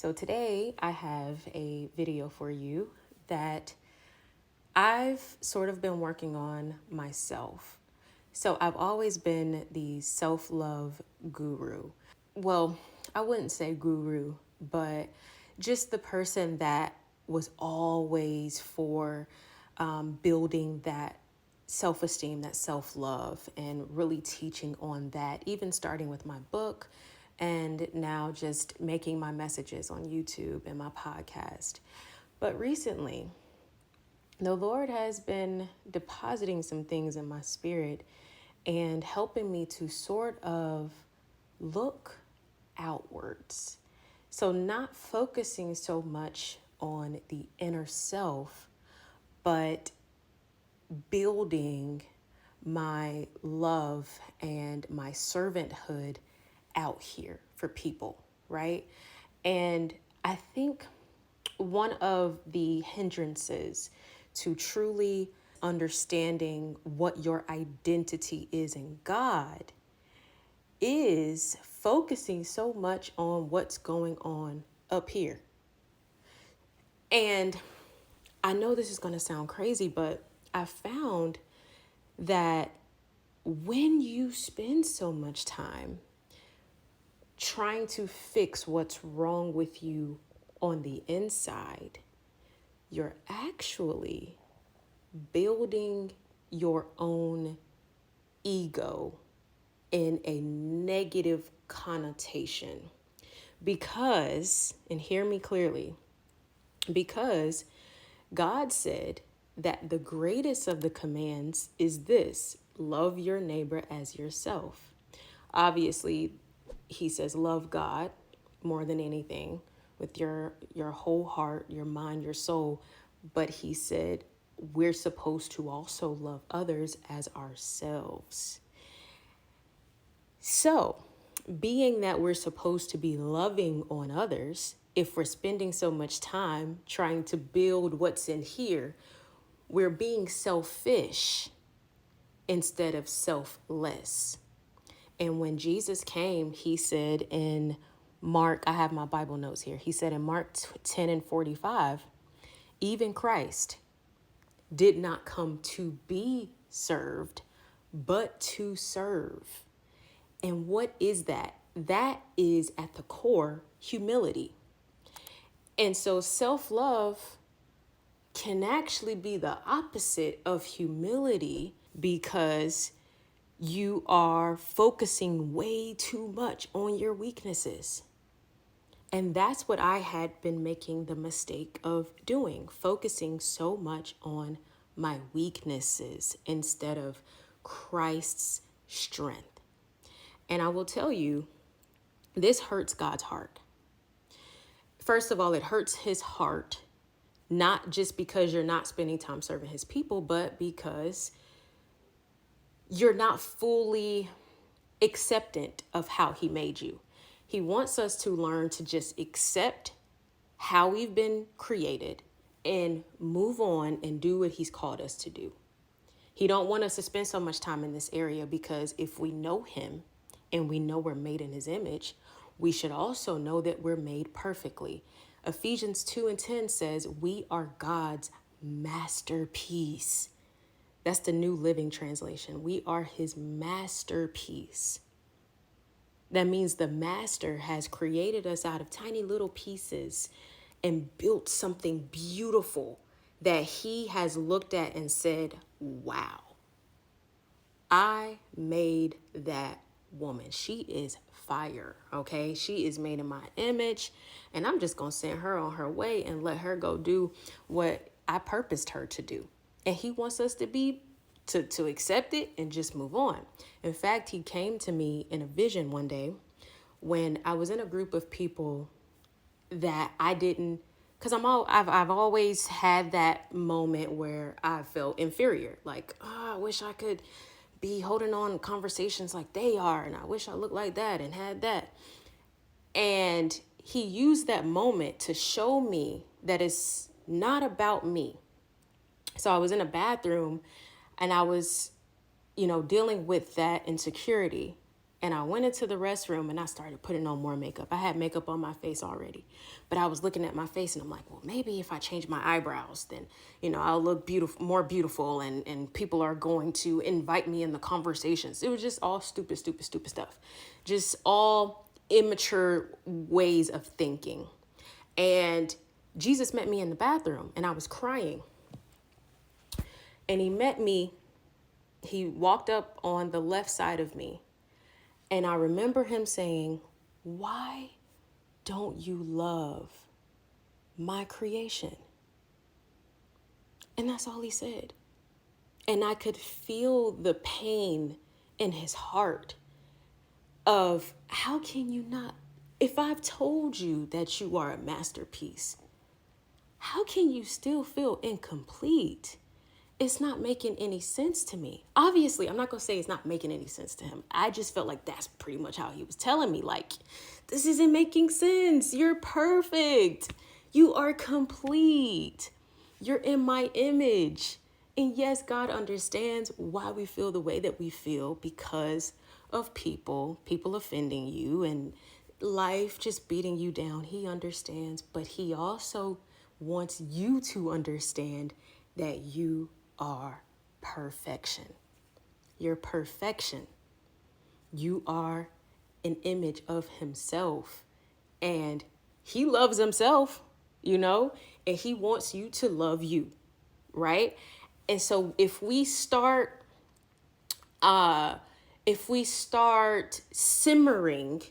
So today I have a video for you that I've sort of been working on myself. So I've always been the self-love guru. Well, I wouldn't say guru, but just the person that was always for building that self-esteem, that self-love, and really teaching on that, even starting with my book and now just making my messages on YouTube and my podcast. But recently, the Lord has been depositing some things in my spirit and helping me to sort of look outwards. So, not focusing so much on the inner self, but building my love and my servanthood out here for people, right? And I think one of the hindrances to truly understanding what your identity is in God is focusing so much on what's going on up here. And I know this is going to sound crazy, but I found that when you spend so much time trying to fix what's wrong with you on the inside, you're actually building your own ego in a negative connotation. Because, and hear me clearly, because God said that the greatest of the commands is this: love your neighbor as yourself. Obviously, he says love God more than anything with your whole heart, your mind, your soul. But he said we're supposed to also love others as ourselves. So, being that we're supposed to be loving on others, if we're spending so much time trying to build what's in here, we're being selfish instead of selfless. And when Jesus came, he said in Mark, I have my Bible notes here. He said in Mark 10:45, even Christ did not come to be served, but to serve. And what is that? That is at the core humility. And so self-love can actually be the opposite of humility because you are focusing way too much on your weaknesses. And that's what I had been making the mistake of doing, focusing so much on my weaknesses instead of Christ's strength. And I will tell you, this hurts God's heart. First of all, it hurts his heart, not just because you're not spending time serving his people, but because you're not fully acceptant of how he made you. He wants us to learn to just accept how we've been created and move on and do what he's called us to do. He don't want us to spend so much time in this area because if we know him and we know we're made in his image, we should also know that we're made perfectly. Ephesians 2:10 says we are God's masterpiece. That's the New Living Translation. We are his masterpiece. That means the master has created us out of tiny little pieces and built something beautiful that he has looked at and said, wow, I made that woman. She is fire, okay? She is made in my image, and I'm just going to send her on her way and let her go do what I purposed her to do. And he wants us to accept it and just move on. In fact, he came to me in a vision one day when I was in a group of people that I didn't, because I've always had that moment where I felt inferior. Like, oh, I wish I could be holding on conversations like they are, and I wish I looked like that and had that. And he used that moment to show me that it's not about me. So I was in a bathroom and I was, dealing with that insecurity. And I went into the restroom and I started putting on more makeup. I had makeup on my face already, but I was looking at my face and I'm like, well, maybe if I change my eyebrows, then, I'll look beautiful, more beautiful, and people are going to invite me in the conversations. It was just all stupid stuff. Just all immature ways of thinking. And Jesus met me in the bathroom and I was crying. And he walked up on the left side of me. And I remember him saying, why don't you love my creation? And that's all he said. And I could feel the pain in his heart of, how can you not? If I've told you that you are a masterpiece, how can you still feel incomplete? It's not making any sense to me. Obviously, I'm not going to say it's not making any sense to him. I just felt like that's pretty much how he was telling me, like, this isn't making sense. You're perfect. You are complete. You're in my image. And yes, God understands why we feel the way that we feel because of people offending you and life just beating you down. He understands, but he also wants you to understand that you are perfection. You're perfection. You are an image of himself. And he loves himself, and he wants you to love you, right? And so if we start simmering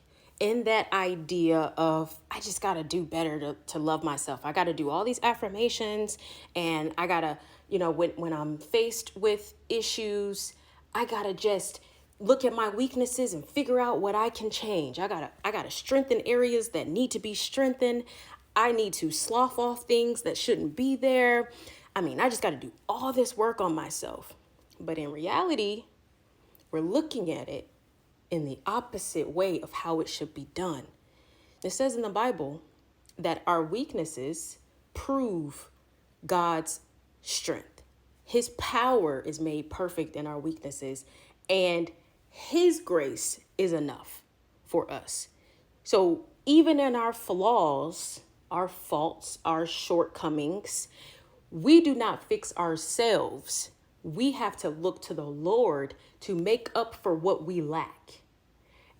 in that idea of, I just got to do better to love myself. I got to do all these affirmations and I got to, when I'm faced with issues, I got to just look at my weaknesses and figure out what I can change. I got to strengthen areas that need to be strengthened. I need to slough off things that shouldn't be there. I just got to do all this work on myself. But in reality, we're looking at it in the opposite way of how it should be done. It says in the Bible that our weaknesses prove God's strength. His power is made perfect in our weaknesses, and his grace is enough for us. So even in our flaws, our faults, our shortcomings, we do not fix ourselves. We have to look to the Lord to make up for what we lack.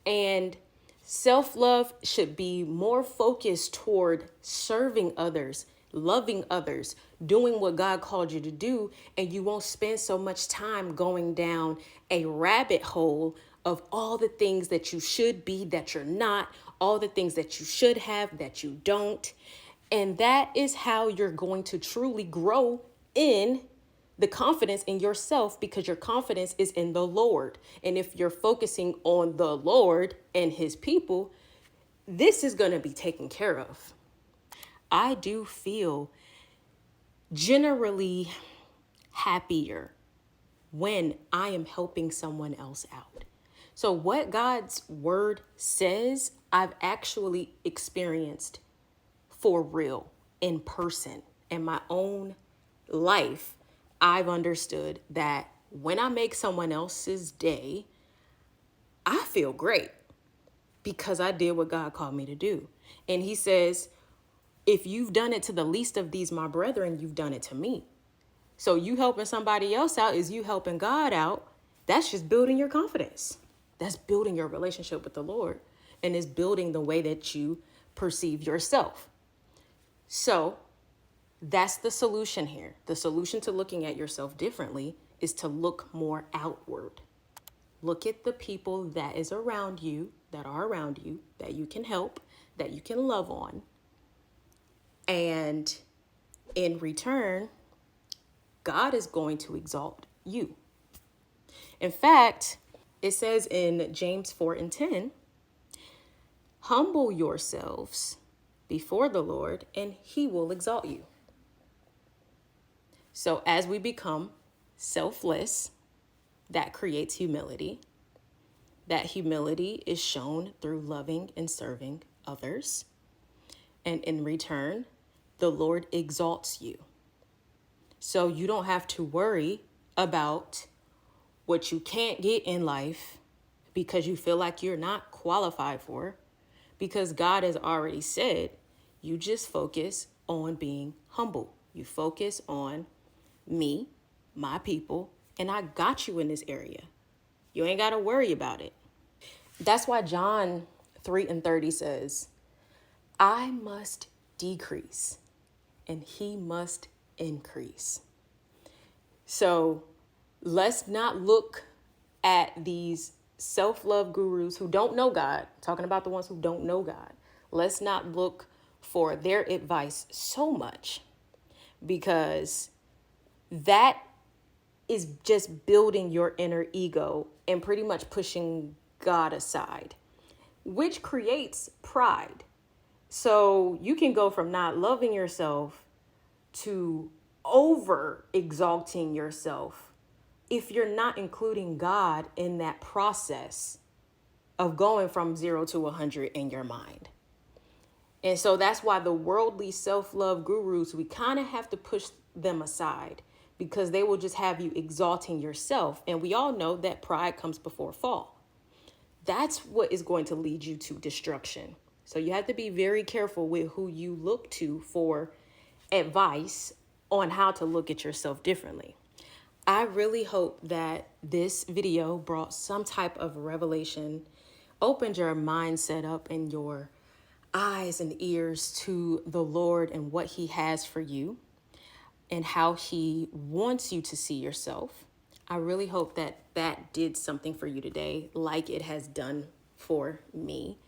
And self-love should be more focused toward serving others, loving others, doing what God called you to do. And you won't spend so much time going down a rabbit hole of all the things that you should be, that you're not, all the things that you should have, that you don't. And that is how you're going to truly grow in the confidence in yourself, because your confidence is in the Lord. And if you're focusing on the Lord and his people, this is going to be taken care of. I do feel generally happier when I am helping someone else out. So what God's word says, I've actually experienced for real, in person, in my own life. I've understood that when I make someone else's day, I feel great because I did what God called me to do. And he says, if you've done it to the least of these, my brethren, you've done it to me. So you helping somebody else out is you helping God out. That's just building your confidence. That's building your relationship with the Lord, and is building the way that you perceive yourself. So that's the solution here. The solution to looking at yourself differently is to look more outward. Look at the people that are around you, that you can help, that you can love on. And in return, God is going to exalt you. In fact, it says in James 4:10, humble yourselves before the Lord and he will exalt you. So as we become selfless, that creates humility. That humility is shown through loving and serving others. And in return, the Lord exalts you. So you don't have to worry about what you can't get in life, because you feel like you're not qualified for, because God has already said, you just focus on being humble. You focus on me, my people, and I got you in this area. You ain't got to worry about it. That's why John 3:30 says, I must decrease and he must increase. So let's not look at these self-love gurus who don't know God, talking about the ones who don't know God. Let's not look for their advice so much, because that is just building your inner ego and pretty much pushing God aside, which creates pride. So you can go from not loving yourself to over exalting yourself if you're not including God in that process of going from 0 to 100 in your mind. And so that's why the worldly self-love gurus, we kind of have to push them aside, because they will just have you exalting yourself. And we all know that pride comes before fall. That's what is going to lead you to destruction. So you have to be very careful with who you look to for advice on how to look at yourself differently. I really hope that this video brought some type of revelation, opened your mindset up and your eyes and ears to the Lord and what he has for you and how he wants you to see yourself. I really hope that that did something for you today, like it has done for me.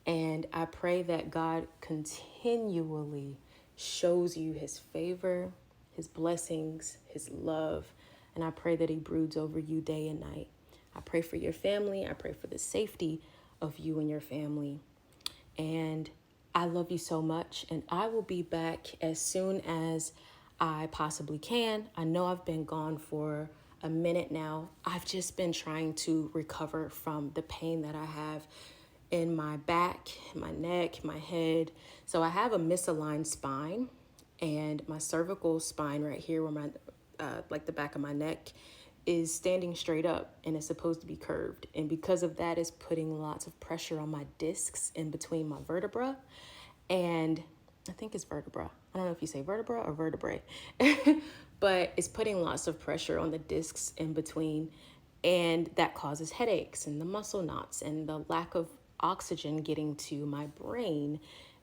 And I pray that God continually shows you his favor, his blessings, his love. And I pray that he broods over you day and night. I pray for your family. I pray for the safety of you and your family. And I love you so much. And I will be back as soon as I possibly can. I know I've been gone for a minute now. I've just been trying to recover from the pain that I have in my back, my neck, my head. So I have a misaligned spine, and my cervical spine right here where my like the back of my neck is standing straight up and it's supposed to be curved. And because of that, it's putting lots of pressure on my discs in between my vertebra. And I think it's vertebra. I don't know if you say vertebra or vertebrae, but it's putting lots of pressure on the discs in between. And that causes headaches and the muscle knots and the lack of oxygen getting to my brain.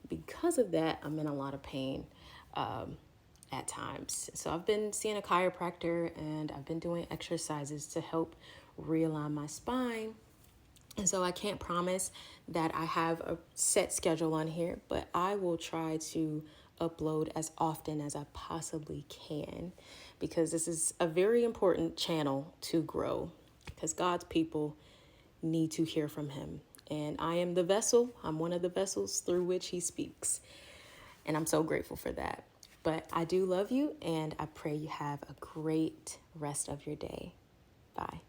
Because of that, I'm in a lot of pain at times. So I've been seeing a chiropractor and I've been doing exercises to help realign my spine. And so I can't promise that I have a set schedule on here, but I will try to upload as often as I possibly can, because this is a very important channel to grow, because God's people need to hear from him. And I am the vessel. I'm one of the vessels through which he speaks. And I'm so grateful for that. But I do love you, and I pray you have a great rest of your day. Bye.